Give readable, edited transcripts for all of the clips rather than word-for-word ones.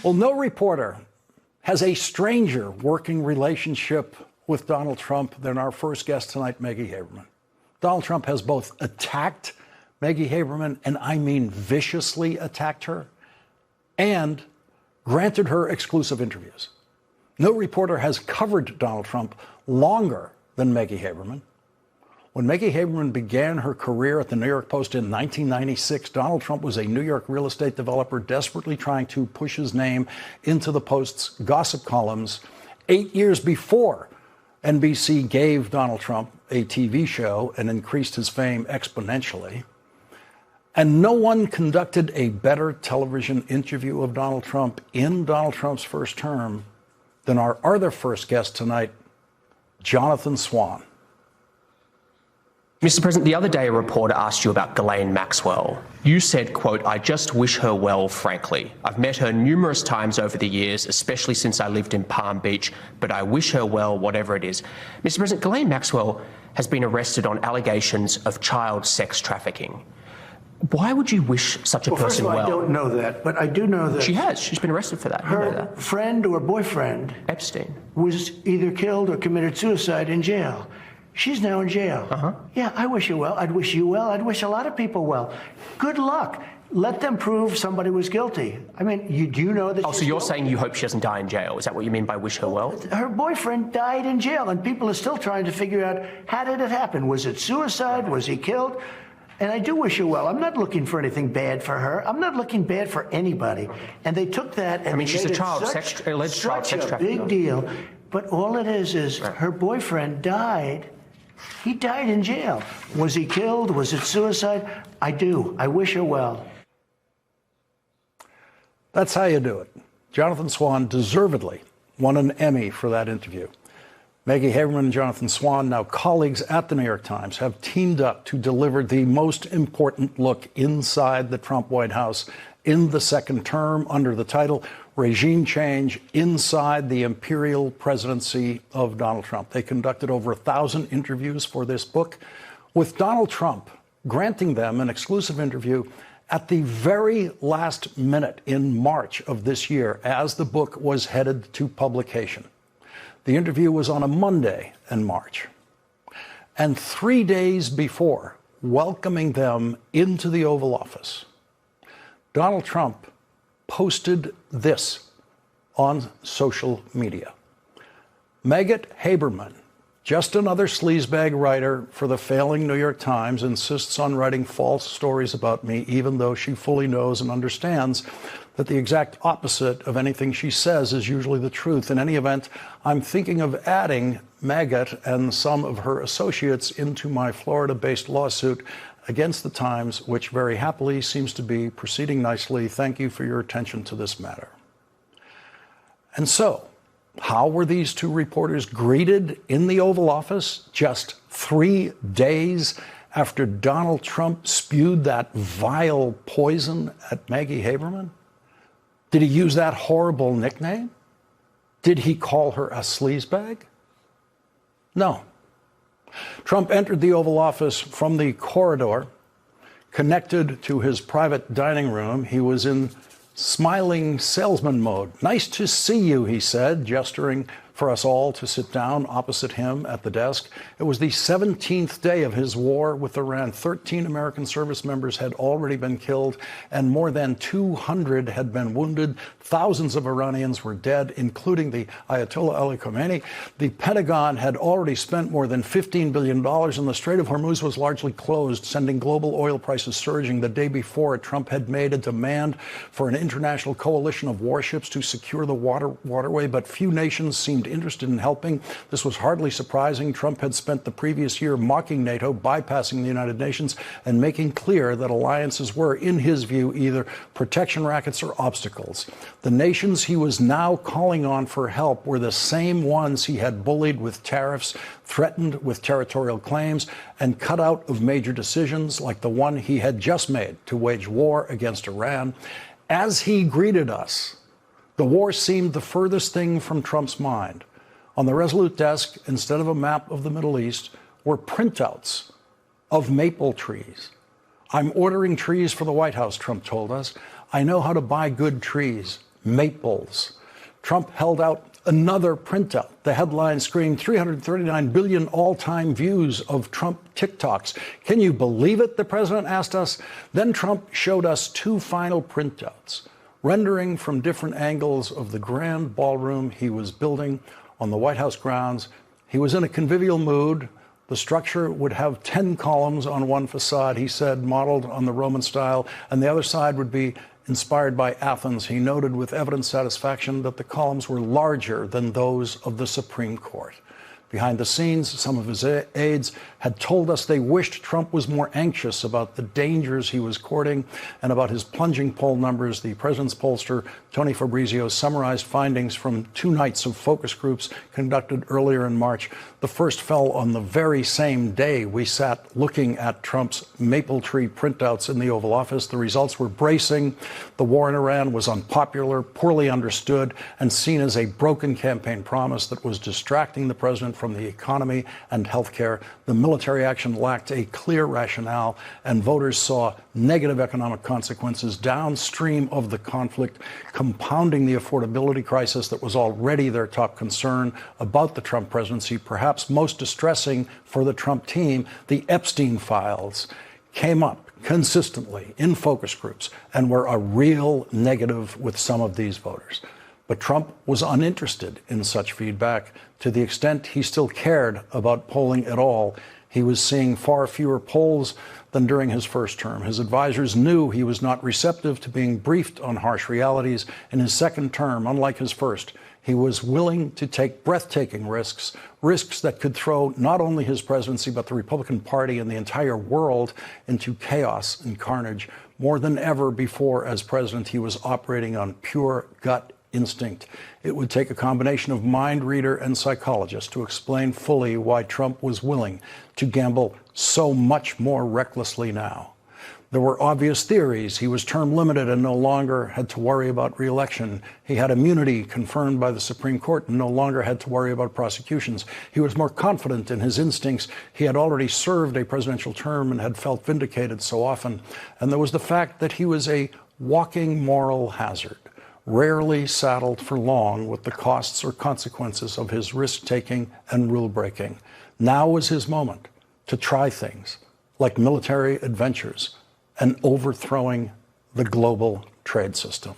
Well, no reporter has a stranger working relationship with Donald Trump than our first guest tonight, Maggie Haberman. Donald Trump has both attacked Maggie Haberman, and I mean viciously attacked her, and granted her exclusive interviews. No reporter has covered Donald Trump longer than Maggie Haberman. When Maggie Haberman began her career at the New York Post in 1996, Donald Trump was a New York real estate developer desperately trying to push his name into the Post's gossip columns 8 years before NBC gave Donald Trump a TV show and increased his fame exponentially. And no one conducted a better television interview of Donald Trump in Donald Trump's first term than our other first guest tonight, Jonathan Swan. Mr. President, the other day a reporter asked you about Ghislaine Maxwell. You said, quote, "I just wish her well, frankly. I've met her numerous times over the years, especially since I lived in Palm Beach, but I wish her well, whatever it is." Mr. President, Ghislaine Maxwell has been arrested on allegations of child sex trafficking. Why would you wish such a person well? First of all, I don't know that, but I do know that she has. She's been arrested for that. You know that. Her friend or boyfriend, Epstein, was either killed or committed suicide in jail. She's now in jail. Yeah, I wish her well. I'd wish you well. I'd wish a lot of people well. Good luck. Let them prove somebody was guilty. I mean, do you know that? Oh, so you're saying you hope she doesn't die in jail? Is that what you mean by wish her well? Her boyfriend died in jail, and people are still trying to figure out, how did it happen? Was it suicide? Was he killed? And I do wish her well. I'm not looking for anything bad for her. I'm not looking bad for anybody. And they took that and she's made a child such trafficker. a big deal. But all it is her boyfriend died. He died in jail. Was he killed? Was it suicide? I do. I wish her well. That's how you do it. Jonathan Swan deservedly won an Emmy for that interview. Maggie Haberman and Jonathan Swan, now colleagues at the New York Times, have teamed up to deliver the most important look inside the Trump White House in the second term under the title Regime Change Inside the Imperial Presidency of Donald Trump. They conducted over 1,000 interviews for this book, with Donald Trump granting them an exclusive interview at the very last minute in March of this year as the book was headed to publication. The interview was on a Monday in March. And 3 days before welcoming them into the Oval Office, Donald Trump posted this on social media. Maggot Haberman, just another sleazebag writer for the failing New York Times, insists on writing false stories about me, even though she fully knows and understands that the exact opposite of anything she says is usually the truth. In any event, I'm thinking of adding Maggot and some of her associates into my Florida-based lawsuit against the Times, which very happily seems to be proceeding nicely. Thank you for your attention to this matter. And so, how were these two reporters greeted in the Oval Office just 3 days after Donald Trump spewed that vile poison at Maggie Haberman? Did he use that horrible nickname? Did he call her a sleazebag? No. Trump entered the Oval Office from the corridor connected to his private dining room. He was in smiling salesman mode. "Nice to see you," he said, gesturing for us all to sit down opposite him at the desk. It was the 17th day of his war with Iran. 13 American service members had already been killed, and more than 200 had been wounded. Thousands of Iranians were dead, including the Ayatollah Ali Khamenei. The Pentagon had already spent more than $15 billion, and the Strait of Hormuz was largely closed, sending global oil prices surging. The day before, Trump had made a demand for an international coalition of warships to secure the waterway, but few nations seemed interested in helping. This was hardly surprising. Trump had spent the previous year mocking NATO, bypassing the United Nations, and making clear that alliances were, in his view, either protection rackets or obstacles. The nations he was now calling on for help were the same ones he had bullied with tariffs, threatened with territorial claims, and cut out of major decisions like the one he had just made to wage war against Iran. As he greeted us, the war seemed the furthest thing from Trump's mind. On the Resolute desk, instead of a map of the Middle East, were printouts of maple trees. "I'm ordering trees for the White House," Trump told us. "I know how to buy good trees. Maples. Trump held out another printout. The headline screamed 339 billion all-time views of Trump TikToks. Can you believe it? The president asked us. Then Trump showed us two final printouts, rendering from different angles of the grand ballroom he was building on the White House grounds. He was in a convivial mood. The structure would have 10 columns on one facade, he said, modeled on the Roman style, and the other side would be inspired by Athens. He noted with evident satisfaction that the columns were larger than those of the Supreme Court. Behind the scenes, some of his aides had told us they wished Trump was more anxious about the dangers he was courting and about his plunging poll numbers. The president's pollster, Tony Fabrizio, summarized findings from 2 nights of focus groups conducted earlier in March. The first fell on the very same day we sat looking at Trump's maple tree printouts in the Oval Office. The results were bracing. The war in Iran was unpopular, poorly understood, and seen as a broken campaign promise that was distracting the president from the economy and health care. The military action lacked a clear rationale, and voters saw negative economic consequences downstream of the conflict, compounding the affordability crisis that was already their top concern about the Trump presidency. Perhaps most distressing for the Trump team, the Epstein files came up consistently in focus groups and were a real negative with some of these voters. But Trump was uninterested in such feedback. To the extent he still cared about polling at all, he was seeing far fewer polls than during his first term. His advisors knew he was not receptive to being briefed on harsh realities. In his second term, unlike his first, he was willing to take breathtaking risks, risks that could throw not only his presidency, but the Republican Party and the entire world into chaos and carnage. More than ever before as president, he was operating on pure gut instinct. It would take a combination of mind reader and psychologist to explain fully why Trump was willing to gamble so much more recklessly now. There were obvious theories. He was term limited and no longer had to worry about re-election. He had immunity confirmed by the Supreme Court and no longer had to worry about prosecutions. He was more confident in his instincts. He had already served a presidential term and had felt vindicated so often. And there was the fact that he was a walking moral hazard, rarely saddled for long with the costs or consequences of his risk-taking and rule-breaking. Now was his moment to try things like military adventures and overthrowing the global trade system.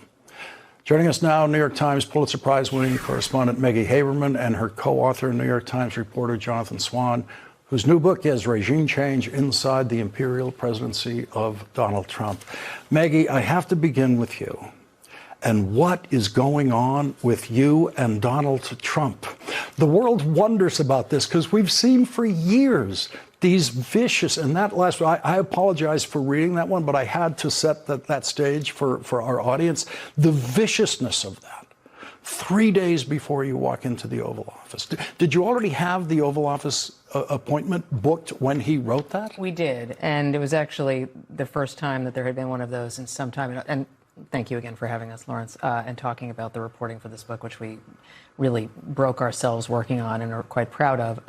Joining us now, New York Times Pulitzer Prize-winning correspondent Maggie Haberman and her co-author, New York Times reporter Jonathan Swan, whose new book is Regime Change Inside the Imperial Presidency of Donald Trump. Maggie, I have to begin with you. And what is going on with you and Donald Trump? The world wonders about this because we've seen for years these vicious, and that last, I apologize for reading that one, but I had to set that stage for our audience. The viciousness of that. 3 days before you walk into the Oval Office. Did you already have the Oval Office appointment booked when he wrote that? We did, and it was actually the first time that there had been one of those in some time. And thank you again for having us, Lawrence, and talking about the reporting for this book, which we really broke ourselves working on and are quite proud of.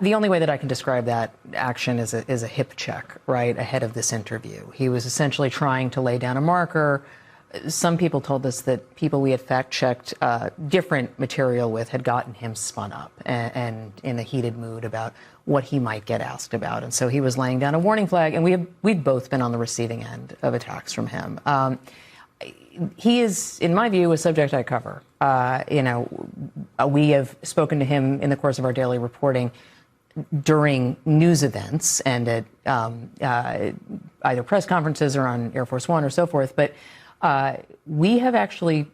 The only way that I can describe that action is a hip check, right, ahead of this interview. He was essentially trying to lay down a marker. Some people told us that people we had fact-checked different material with had gotten him spun up and in a heated mood about what he might get asked about. And so he was laying down a warning flag, and we'd both been on the receiving end of attacks from him. He is, in my view, a subject I cover. We have spoken to him in the course of our daily reporting during news events and at either press conferences or on Air Force One or so forth. But we have actually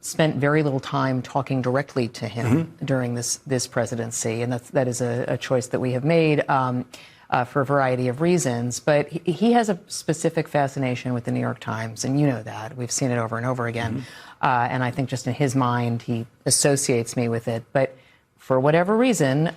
spent very little time talking directly to him during this presidency, and that is a choice that we have made for a variety of reasons. But he has a specific fascination with the New York Times, and you know that. We've seen it over and over again. And I think just in his mind, he associates me with it. But for whatever reason,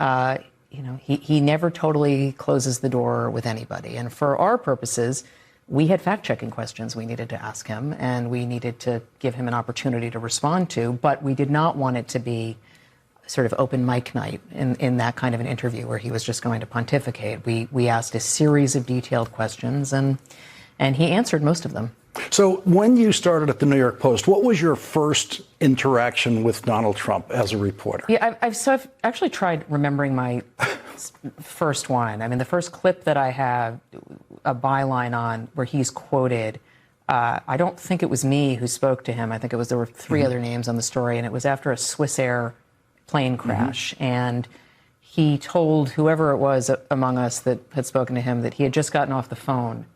he never totally closes the door with anybody. And for our purposes, we had fact-checking questions we needed to ask him, and we needed to give him an opportunity to respond to, but we did not want it to be sort of open mic night in that kind of an interview where he was just going to pontificate. We asked a series of detailed questions, and he answered most of them. So when you started at the New York Post, what was your first interaction with Donald Trump as a reporter? Yeah, I've actually tried remembering my first one. I mean, the first clip that I have a byline on where he's quoted, I don't think it was me who spoke to him. I think there were three other names on the story, and it was after a Swissair plane crash. And he told whoever it was among us that had spoken to him that he had just gotten off the phone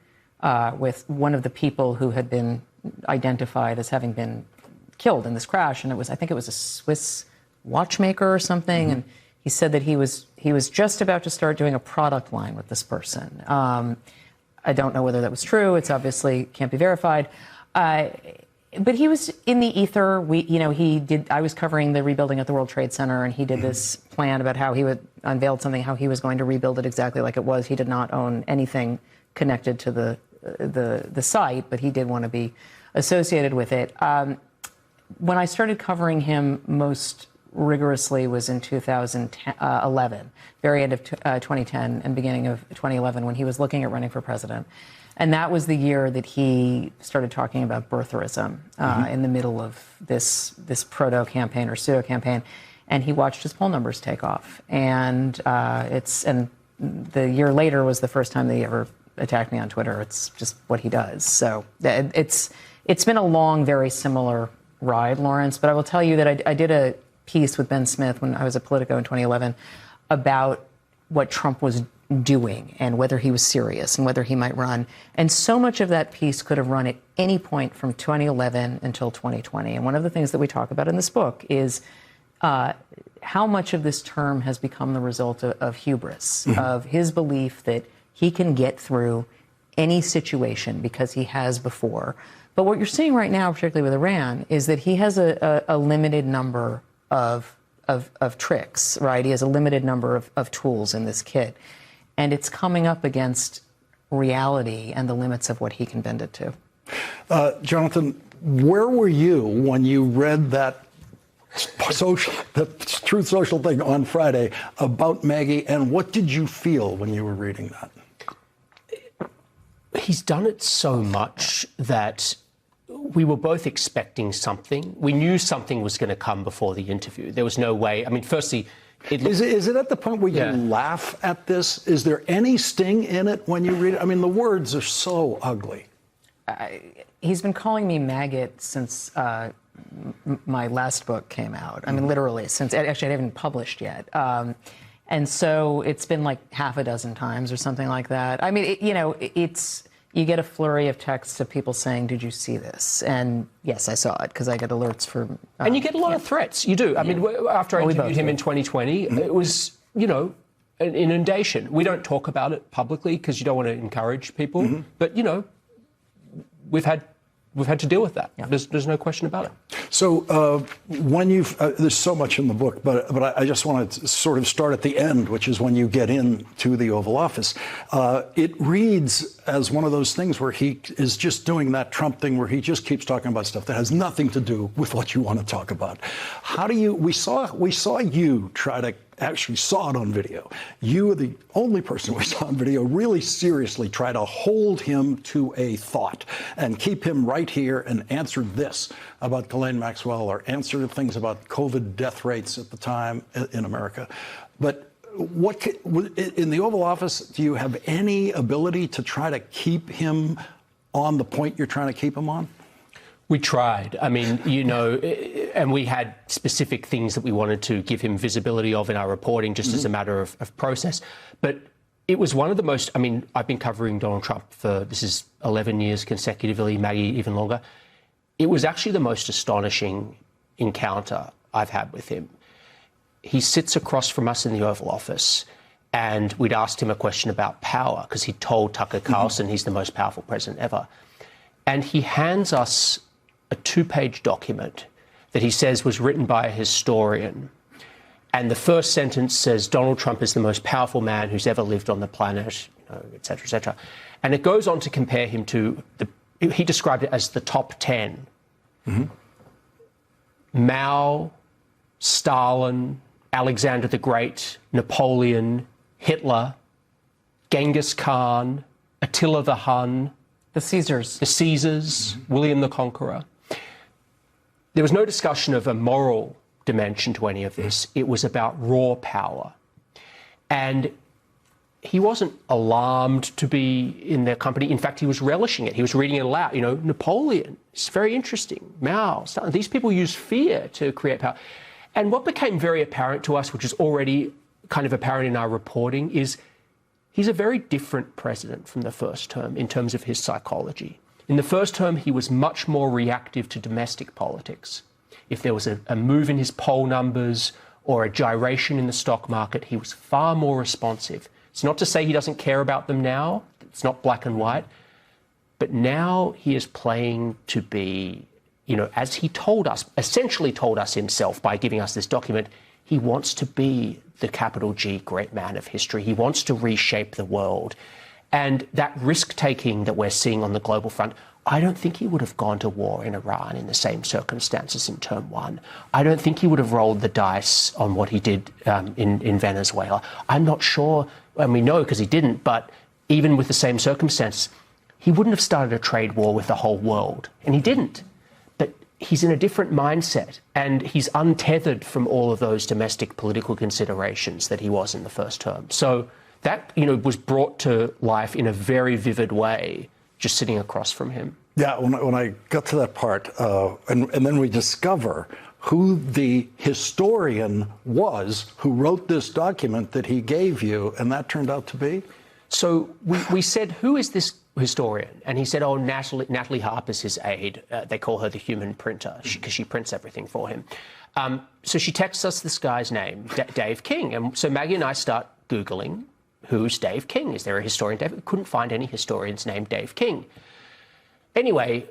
with one of the people who had been identified as having been killed in this crash. And I think it was a Swiss watchmaker or something. And he said that he was just about to start doing a product line with this person. I don't know whether that was true. It's obviously can't be verified. But he was in the ether. I was covering the rebuilding at the World Trade Center, and he did this plan about how he would unveiled something, how he was going to rebuild it exactly like it was. He did not own anything connected to the site, but he did want to be associated with it. When I started covering him most rigorously was in 2011, very end of 2010 and beginning of 2011, when he was looking at running for president. And that was the year that he started talking about birtherism in the middle of this proto-campaign or pseudo-campaign. And he watched his poll numbers take off. And the year later was the first time that he ever attacked me on Twitter. It's just what he does. So it's been a long, very similar ride, Lawrence. But I will tell you that I did a piece with Ben Smith when I was at Politico in 2011 about what Trump was doing and whether he was serious and whether he might run. And so much of that piece could have run at any point from 2011 until 2020. And one of the things that we talk about in this book is how much of this term has become the result of hubris, of his belief that he can get through any situation because he has before. But what you're seeing right now, particularly with Iran, is that he has a limited number of tricks, right? He has a limited number of tools in this kit. And it's coming up against reality and the limits of what he can bend it to. Jonathan, where were you when you read the Truth Social thing on Friday about Maggie, and what did you feel when you were reading that? He's done it so much that we were both expecting something. We knew something was going to come before the interview. There was no way. I mean, firstly, Is it at the point where you laugh at this? Is there any sting in it when you read it? I mean, the words are so ugly. He's been calling me maggot since my last book came out. I mean, literally, since actually I haven't even published yet. And so it's been like half a dozen times or something like that. I mean, you get a flurry of texts of people saying, "Did you see this?" And yes, I saw it because I get alerts for. And you get a lot of threats. You do. I mean, after I interviewed him in 2020, it was, an inundation. We don't talk about it publicly because you don't want to encourage people. But we've had to deal with that. Yeah. There's no question about it. So when there's so much in the book, but I just want to sort of start at the end, which is when you get into the Oval Office. It reads as one of those things where he is just doing that Trump thing where he just keeps talking about stuff that has nothing to do with what you want to talk about. We saw you try to. Actually saw it on video. You were the only person we saw on video really seriously try to hold him to a thought and keep him right here and answer this about Ghislaine Maxwell or answer things about COVID death rates at the time in America. But in the Oval Office, do you have any ability to try to keep him on the point you're trying to keep him on? We tried. I mean, and we had specific things that we wanted to give him visibility of in our reporting just as a matter of process. But it was one of the most, I've been covering Donald Trump this is 11 years consecutively, Maggie even longer. It was actually the most astonishing encounter I've had with him. He sits across from us in the Oval Office, and we'd asked him a question about power because he told Tucker Carlson he's the most powerful president ever. And he hands us a 2-page document that he says was written by a historian. And the first sentence says, Donald Trump is the most powerful man who's ever lived on the planet, et cetera, et cetera. And it goes on to compare him to, he described it as the top 10. Mao, Stalin, Alexander the Great, Napoleon, Hitler, Genghis Khan, Attila the Hun, The Caesars. The Caesars, William the Conqueror. There was no discussion of a moral dimension to any of this. It was about raw power. And he wasn't alarmed to be in their company. In fact, he was relishing it. He was reading it aloud. You know, Napoleon, it's very interesting. Mao, Stalin. These people use fear to create power. And what became very apparent to us, which is already kind of apparent in our reporting, is he's a very different president from the first term in terms of his psychology. In the first term, he was much more reactive to domestic politics. If there was a move in his poll numbers or a gyration in the stock market, he was far more responsive. It's not to say he doesn't care about them now. It's not black and white. But now he is playing to be, you know, as he told us, essentially told us himself by giving us this document, he wants to be the capital G great man of history. He wants to reshape the world. And that risk-taking that we're seeing on the global front, I don't think he would have gone to war in Iran in the same circumstances in term one. I don't think he would have rolled the dice on what he did in Venezuela. I'm not sure, and we know because he didn't, but even with the same circumstance, he wouldn't have started a trade war with the whole world, and he didn't. But he's in a different mindset, and he's untethered from all of those domestic political considerations that he was in the first term. So that, you know, was brought to life in a very vivid way just sitting across from him. Yeah, when I got to that part, and then we discover who the historian was who wrote this document that he gave you, and that turned out to be? So we said, who is this historian? And he said, oh, Natalie Harper's his aide. They call her the human printer because she prints everything for him. So she texts us this guy's name, Dave King. And so Maggie and I start Googling, who's Dave King? Is there a historian? We couldn't find any historians named Dave King. Anyway,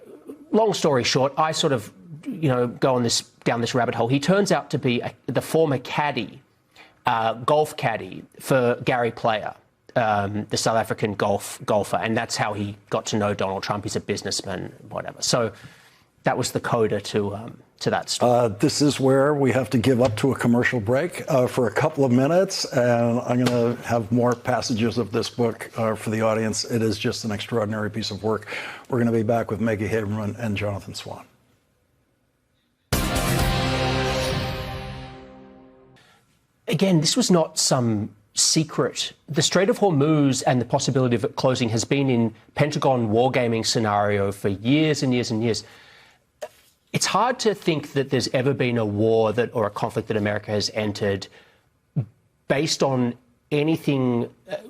long story short, I sort of, you know, go on down this rabbit hole. He turns out to be the former caddy, golf caddy for Gary Player, the South African golfer, and that's how he got to know Donald Trump. He's a businessman, whatever. So that was the coda to that story. This is where we have to give up to a commercial break for a couple of minutes, and I'm going to have more passages of this book for the audience. It is just an extraordinary piece of work. We're going to be back with Maggie Haberman and Jonathan Swan. Again, this was not some secret. The Strait of Hormuz and the possibility of it closing has been in Pentagon wargaming scenario for years and years and years. It's hard to think that there's ever been a war or a conflict that America has entered based on anything.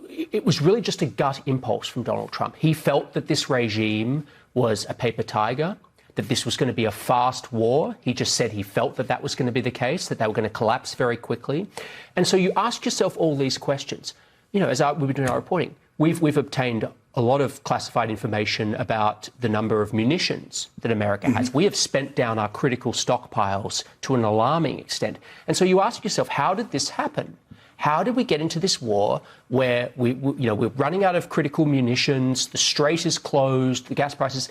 It was really just a gut impulse from Donald Trump. He felt that this regime was a paper tiger, that this was going to be a fast war. He just said he felt that that was going to be the case, that they were going to collapse very quickly. And so you ask yourself all these questions. You know, as we've been doing our reporting, we've obtained a lot of classified information about the number of munitions that America has. We have spent down our critical stockpiles to an alarming extent. And so you ask yourself, how did this happen? How did we get into this war where we're running out of critical munitions, the strait is closed, the gas prices,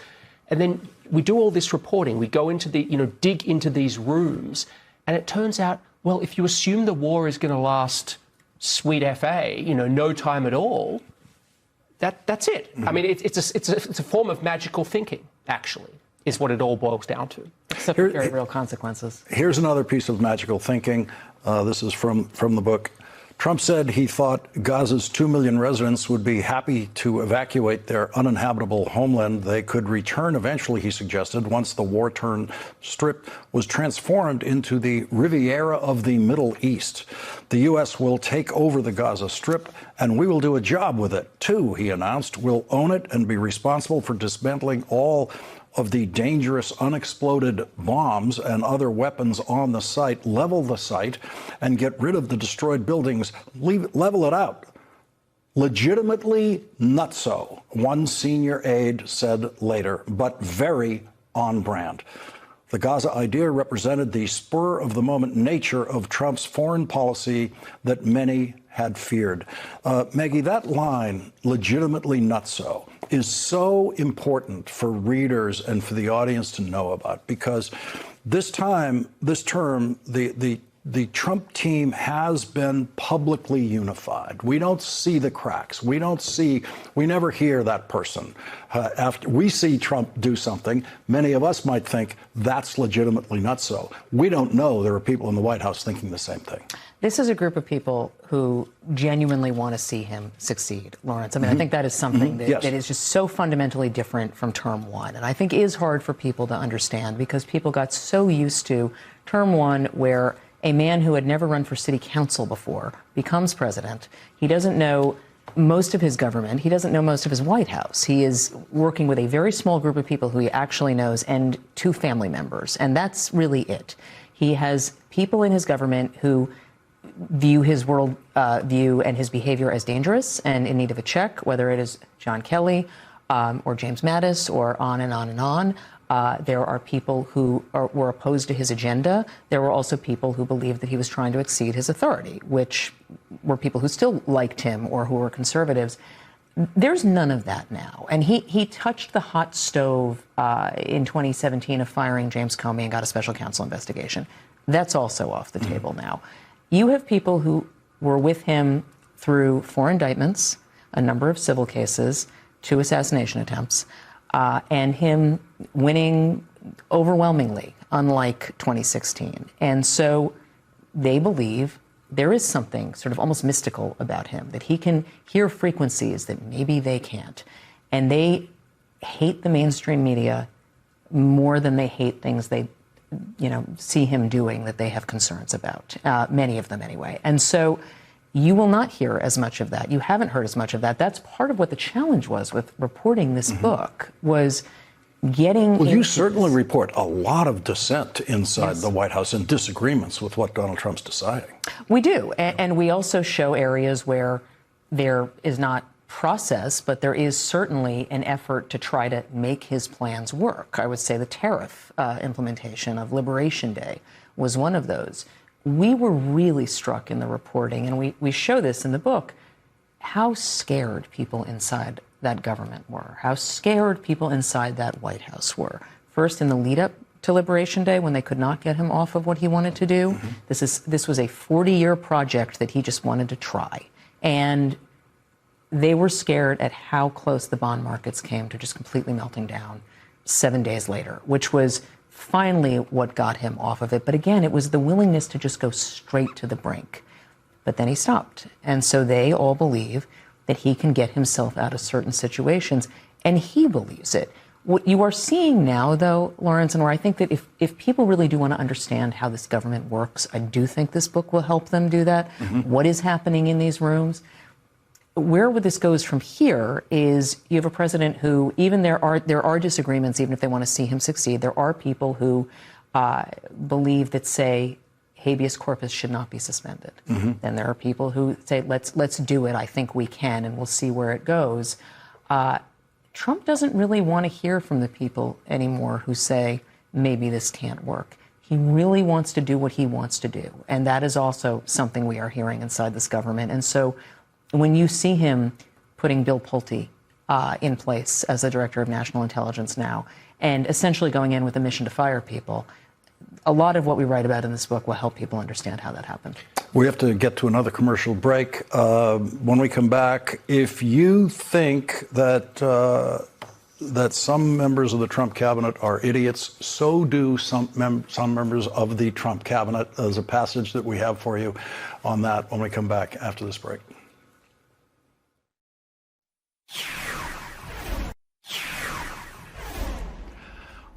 and then we do all this reporting, we go into dig into these rooms, and it turns out, well, if you assume the war is going to last sweet FA, no time at all, that's it. I mean, it's a form of magical thinking, actually, is what it all boils down to. Except for very real consequences. Here's another piece of magical thinking. This is from the book. Trump said he thought Gaza's 2 million residents would be happy to evacuate their uninhabitable homeland. They could return eventually, he suggested, once the war-torn strip was transformed into the Riviera of the Middle East. The U.S. will take over the Gaza Strip, and we will do a job with it, too, he announced. We'll own it and be responsible for dismantling all of the dangerous unexploded bombs and other weapons on the site, level the site, and get rid of the destroyed buildings, level it out. Legitimately nutso, one senior aide said later, but very on brand. The Gaza idea represented the spur-of-the-moment nature of Trump's foreign policy that many had feared. Maggie, that line, legitimately nutso, is so important for readers and for the audience to know about, because this term, the the Trump team has been publicly unified. We don't see the cracks. We never hear that person. After we see Trump do something, many of us might think that's legitimately not so. We don't know there are people in the White House thinking the same thing. This is a group of people who genuinely want to see him succeed, Lawrence. I mean, I think that is something that is just so fundamentally different from term one. And I think is hard for people to understand because people got so used to term one where a man who had never run for city council before becomes president. He doesn't know most of his government. He doesn't know most of his White House. He is working with a very small group of people who he actually knows and 2 family members. And that's really it. He has people in his government who view his world view and his behavior as dangerous and in need of a check, whether it is John Kelly or James Mattis or on and on and on. There are people who were opposed to his agenda. There were also people who believed that he was trying to exceed his authority, which were people who still liked him or who were conservatives. There's none of that now. And he touched the hot stove in 2017 of firing James Comey and got a special counsel investigation. That's also off the table now. You have people who were with him through 4 indictments, a number of civil cases, 2 assassination attempts, and him winning overwhelmingly, unlike 2016. And so they believe there is something sort of almost mystical about him, that he can hear frequencies that maybe they can't. And they hate the mainstream media more than they hate things they see him doing that they have concerns about, many of them anyway. And so you will not hear as much of that. You haven't heard as much of that. That's part of what the challenge was with reporting this book, was getting... Well, you certainly report a lot of dissent inside the White House and disagreements with what Donald Trump's deciding. We do. And we also show areas where there is not process, but there is certainly an effort to try to make his plans work. I would say the tariff implementation of Liberation Day was one of those. We were really struck in the reporting, and we show this in the book, how scared people inside that government were, how scared people inside that White House were. First, in the lead up to Liberation Day, when they could not get him off of what he wanted to do. This was a 40-year project that he just wanted to try. And they were scared at how close the bond markets came to just completely melting down 7 days later, which was finally what got him off of it. But again, it was the willingness to just go straight to the brink. But then he stopped. And so they all believe that he can get himself out of certain situations, and he believes it. What you are seeing now, though, Lawrence, and where I think that if people really do want to understand how this government works, I do think this book will help them do that. What is happening in these rooms? Where this goes from here is you have a president who, even there are disagreements, even if they want to see him succeed. There are people who believe that, say, habeas corpus should not be suspended. Then there are people who say, let's do it. I think we can, and we'll see where it goes. Trump doesn't really want to hear from the people anymore who say, maybe this can't work. He really wants to do what he wants to do. And that is also something we are hearing inside this government. And so when you see him putting Bill Pulte in place as the director of national intelligence now, and essentially going in with a mission to fire people, a lot of what we write about in this book will help people understand how that happened. We have to get to another commercial break. When we come back, if you think that that some members of the Trump cabinet are idiots, so do some members of the Trump cabinet. There's a passage that we have for you on that when we come back after this break.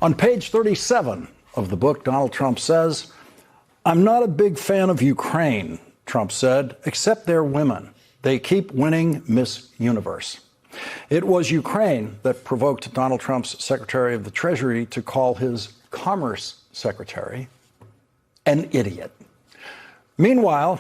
On page 37 of the book, Donald Trump says, "I'm not a big fan of Ukraine," Trump said, "except they're women. They keep winning Miss Universe." It was Ukraine that provoked Donald Trump's Secretary of the Treasury to call his Commerce Secretary an idiot. Meanwhile,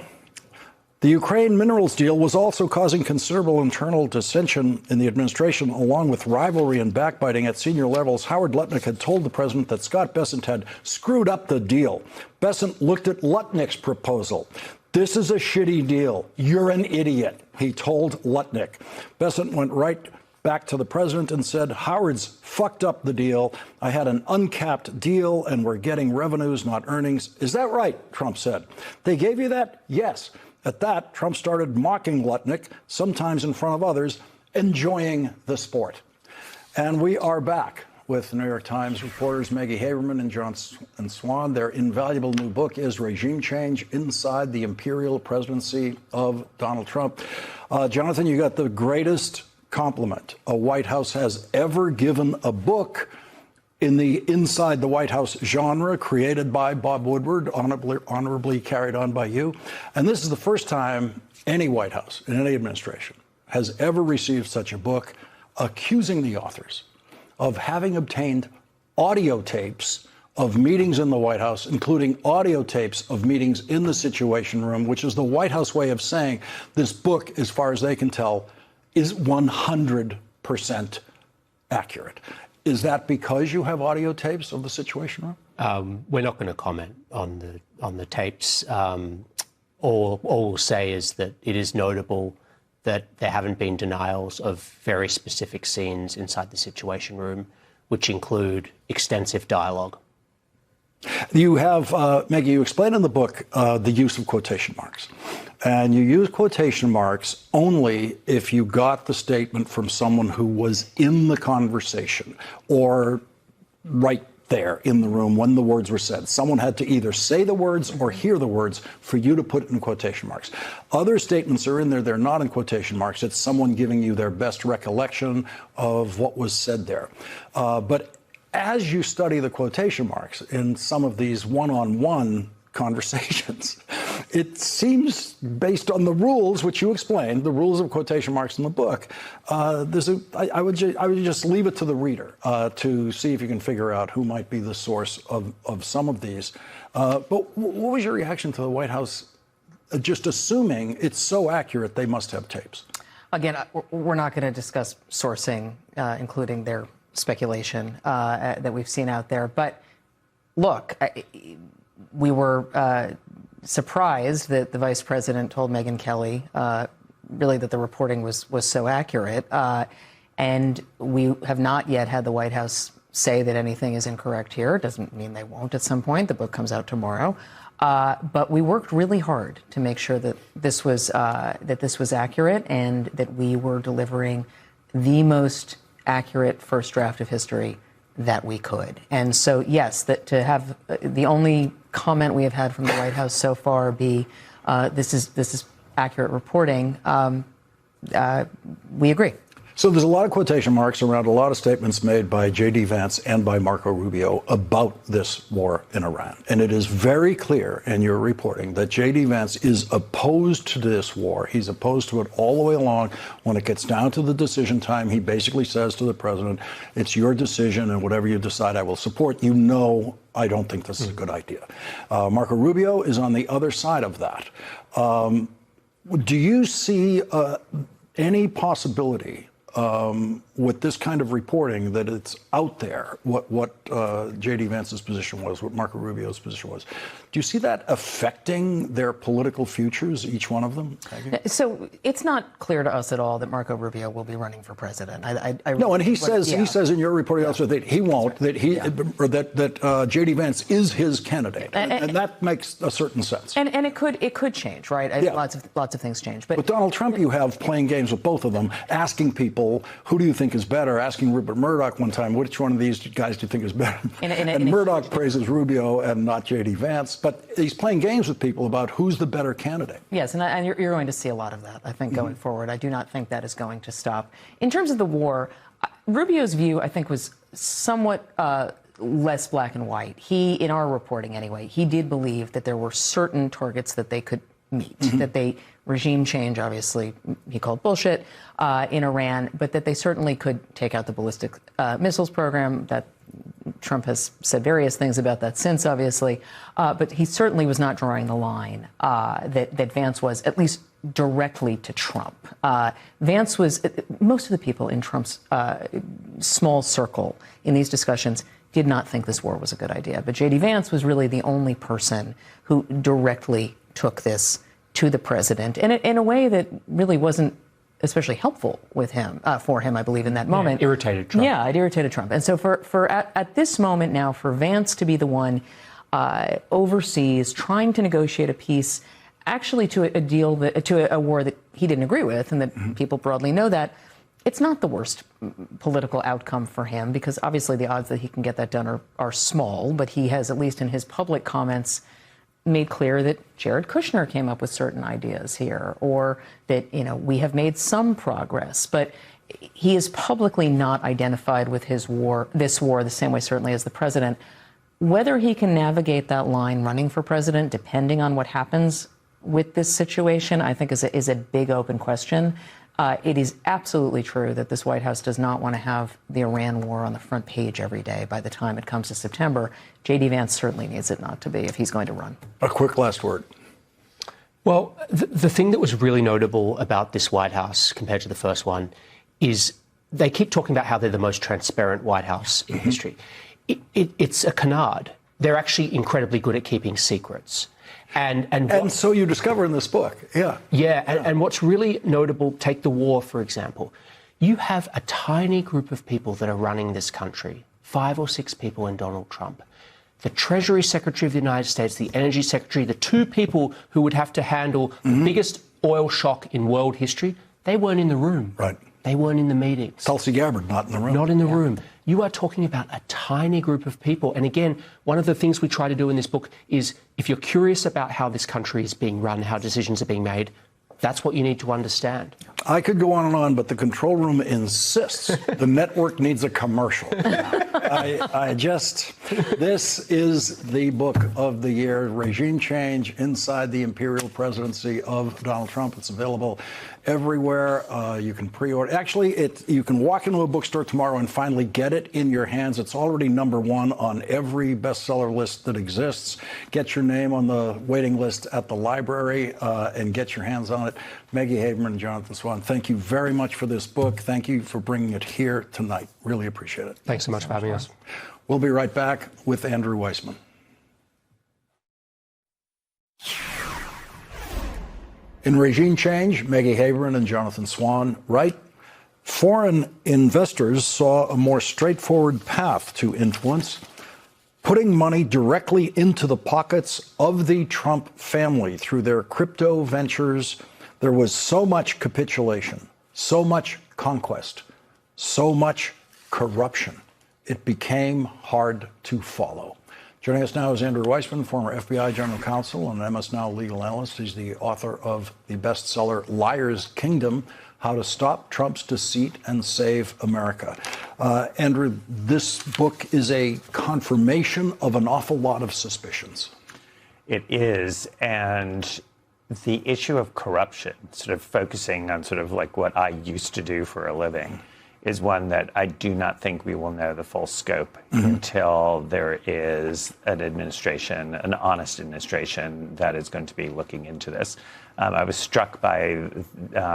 the Ukraine minerals deal was also causing considerable internal dissension in the administration, along with rivalry and backbiting at senior levels. Howard Lutnick had told the president that Scott Bessent had screwed up the deal. Bessent looked at Lutnick's proposal. "This is a shitty deal. You're an idiot," he told Lutnick. Bessent went right back to the president and said, Howard's fucked up the deal. I had an uncapped deal and we're getting revenues, not earnings. Is that right? Trump said. They gave you that? Yes. At that, Trump started mocking Lutnick, sometimes in front of others, enjoying the sport. And we are back with New York Times reporters Maggie Haberman and Jonathan Swan. Their invaluable new book is Regime Change Inside the Imperial Presidency of Donald Trump. Jonathan, you got the greatest compliment a White House has ever given a book in the Inside the White House genre, created by Bob Woodward, honorably carried on by you. And this is the first time any White House in any administration has ever received such a book, accusing the authors of having obtained audio tapes of meetings in the White House, including audio tapes of meetings in the Situation Room, which is the White House way of saying this book, as far as they can tell, is 100% accurate. Is that because you have audio tapes of the Situation Room? We're not going to comment on the tapes. All we'll say is that it is notable that there haven't been denials of very specific scenes inside the Situation Room, which include extensive dialogue. You have, Maggie, you explain in the book the use of quotation marks. And you use quotation marks only if you got the statement from someone who was in the conversation or right there in the room when the words were said. Someone had to either say the words or hear the words for you to put it in quotation marks. Other statements are in there, they're not in quotation marks. It's someone giving you their best recollection of what was said there. But as you study the quotation marks in some of these one-on-one conversations, it seems, based on the rules, which you explained, the rules of quotation marks in the book, I would just leave it to the reader to see if you can figure out who might be the source of some of these. But what was your reaction to the White House just assuming it's so accurate they must have tapes? Again, We're not going to discuss sourcing, including their speculation that we've seen out there. But look, we were surprised that the vice president told Megyn Kelly really that the reporting was so accurate. And we have not yet had the White House say that anything is incorrect here. It doesn't mean they won't at some point. The book comes out tomorrow. But we worked really hard to make sure that this was accurate and that we were delivering the most accurate first draft of history that we could. And so, yes, that to have the only comment we have had from the White House so far be this is accurate reporting, we agree. So there's a lot of quotation marks around a lot of statements made by J.D. Vance and by Marco Rubio about this war in Iran. And it is very clear in your reporting that J.D. Vance is opposed to this war. He's opposed to it all the way along. When it gets down to the decision time, he basically says to the president, it's your decision, and whatever you decide, I will support. You know, I don't think this is a good idea. Marco Rubio is on the other side of that. Do you see any possibility with this kind of reporting that it's out there, what J.D. Vance's position was, what Marco Rubio's position was? Do you see that affecting their political futures, each one of them? So it's not clear to us at all that Marco Rubio will be running for president. No, and he says in your reporting also that he won't, that or that J.D. Vance is his candidate, and that makes a certain sense. And it could change, right? Lots of things change. But with Donald Trump, you have playing games with both of them, asking people, who do you think is better? Asking Rupert Murdoch one time, which one of these guys do you think is better? And Murdoch praises Rubio and not J.D. Vance, but he's playing games with people about who's the better candidate. Yes, and you're going to see a lot of that, I think, going forward. I do not think that is going to stop. In terms of the war, Rubio's view, I think, was somewhat less black and white. He, in our reporting anyway, he did believe that there were certain targets that they could meet, that regime change, obviously, he called bullshit in Iran, but that they certainly could take out the ballistic missiles program. That Trump has said various things about that since, obviously, but he certainly was not drawing the line that Vance was, at least directly to Trump. Vance was, most of the people in Trump's small circle in these discussions did not think this war was a good idea. But J.D. Vance was really the only person who directly took this to the president in a way that really wasn't especially helpful with him, for him, I believe, in that moment. It irritated Trump. Yeah, it irritated Trump. And so at this moment now, for Vance to be the one overseas trying to negotiate a peace, actually to a deal to a war that he didn't agree with, and that people broadly know that, it's not the worst political outcome for him, because obviously the odds that he can get that done are small, but he has, at least in his public comments, made clear that Jared Kushner came up with certain ideas here, or that, we have made some progress. But he is publicly not identified with this war, the same way certainly as the president. Whether he can navigate that line running for president, depending on what happens with this situation, I think is a big open question. It is absolutely true that this White House does not want to have the Iran war on the front page every day by the time it comes to September. J.D. Vance certainly needs it not to be if he's going to run. A quick last word. Well, the thing that was really notable about this White House compared to the first one is they keep talking about how they're the most transparent White House in history. It's a canard. They're actually incredibly good at keeping secrets. And So you discover in this book, yeah. Yeah, and what's really notable, take the war, for example. You have a tiny group of people that are running this country, 5 or 6 people in Donald Trump. The Treasury Secretary of the United States, the Energy Secretary, the 2 people who would have to handle the biggest oil shock in world history, they weren't in the room. Right. They weren't in the meetings. Tulsi Gabbard, not in the room. Not in the room. You are talking about a tiny group of people. And again, one of the things we try to do in this book is, if you're curious about how this country is being run, how decisions are being made, that's what you need to understand. I could go on, but the control room insists the network needs a commercial. This is the book of the year, Regime Change Inside the Imperial Presidency of Donald Trump. It's available everywhere. You can pre-order. Actually, you can walk into a bookstore tomorrow and finally get it in your hands. It's already #1 on every bestseller list that exists. Get your name on the waiting list at the library and get your hands on it. Maggie Haberman and Jonathan Swan, thank you very much for this book. Thank you for bringing it here tonight. Really appreciate it. Thanks so much for having us. We'll be right back with Andrew Weissmann. In Regime Change, Maggie Haberman and Jonathan Swan write, foreign investors saw a more straightforward path to influence, putting money directly into the pockets of the Trump family through their crypto ventures. There was so much capitulation, so much conquest, so much corruption. It became hard to follow. Joining us now is Andrew Weissmann, former FBI general counsel and MS Now legal analyst. He's the author of the bestseller Liar's Kingdom, How to Stop Trump's Deceit and Save America. Andrew, this book is a confirmation of an awful lot of suspicions. It is, and the issue of corruption, sort of focusing on sort of like what I used to do for a living, is one that I do not think we will know the full scope until there is an administration, an honest administration, that is going to be looking into this. I was struck by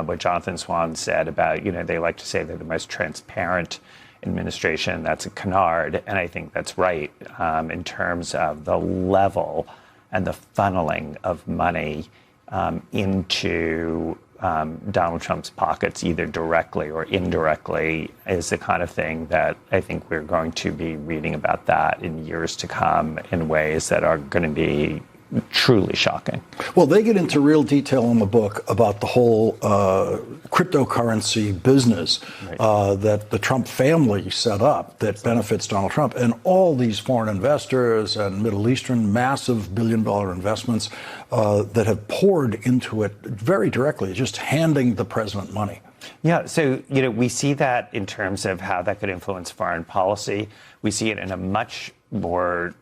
what Jonathan Swan said about, they like to say they're the most transparent administration. That's a canard, and I think that's right in terms of the level and the funneling of money into Donald Trump's pockets, either directly or indirectly, is the kind of thing that I think we're going to be reading about that in years to come in ways that are going to be truly shocking. Well, they get into real detail in the book about the whole cryptocurrency business that the Trump family set up that benefits Donald Trump, and all these foreign investors and Middle Eastern massive billion-dollar investments that have poured into it very directly, just handing the president money. Yeah, so, we see that in terms of how that could influence foreign policy. We see it in a much more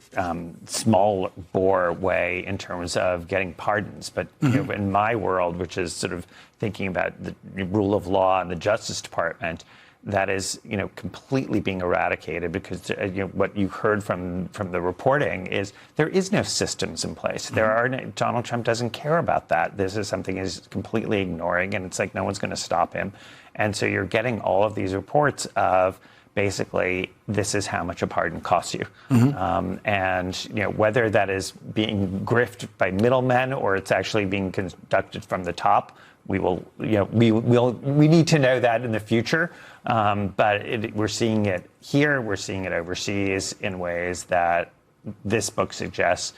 small bore way in terms of getting pardons. But in my world, which is sort of thinking about the rule of law and the Justice Department, that is, completely being eradicated because what you heard from the reporting is there is no systems in place. Donald Trump doesn't care about that. This is something he's completely ignoring, and it's like no one's going to stop him. And so you're getting all of these reports of basically, this is how much a pardon costs you. And whether that is being grifted by middlemen or it's actually being conducted from the top, we will, we need to know that in the future. But we're seeing it here, we're seeing it overseas in ways that this book suggests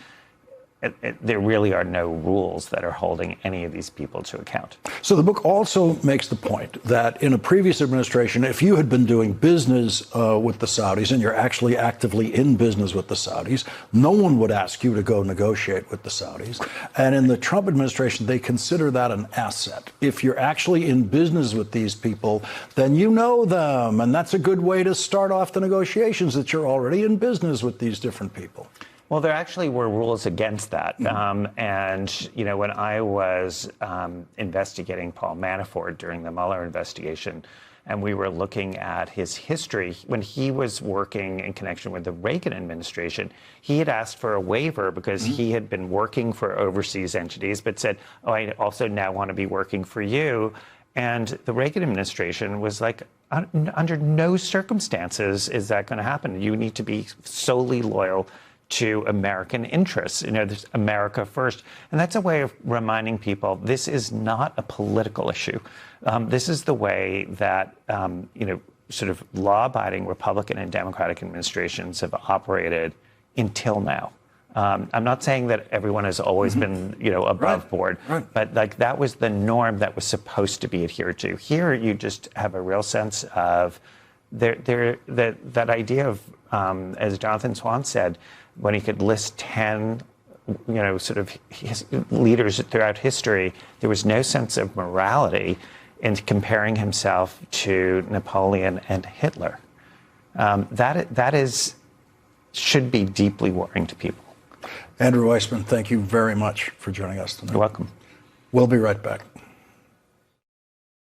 there really are no rules that are holding any of these people to account. So the book also makes the point that in a previous administration, if you had been doing business with the Saudis and you're actually actively in business with the Saudis, no one would ask you to go negotiate with the Saudis. And in the Trump administration, they consider that an asset. If you're actually in business with these people, then you know them. And that's a good way to start off the negotiations, that you're already in business with these different people. Well, there actually were rules against that. And, when I was investigating Paul Manafort during the Mueller investigation, and we were looking at his history, when he was working in connection with the Reagan administration, he had asked for a waiver because he had been working for overseas entities, but said, oh, I also now want to be working for you. And the Reagan administration was like, under no circumstances is that going to happen. You need to be solely loyal to American interests. There's America first. And that's a way of reminding people this is not a political issue. This is the way that, sort of law-abiding Republican and Democratic administrations have operated until now. I'm not saying that everyone has always been, above board, but that was the norm that was supposed to be adhered to. Here, you just have a real sense of that idea of, as Jonathan Swan said, when he could list 10, sort of leaders throughout history, there was no sense of morality in comparing himself to Napoleon and Hitler. That should be deeply worrying to people. Andrew Weissmann, thank you very much for joining us tonight. You're welcome. We'll be right back.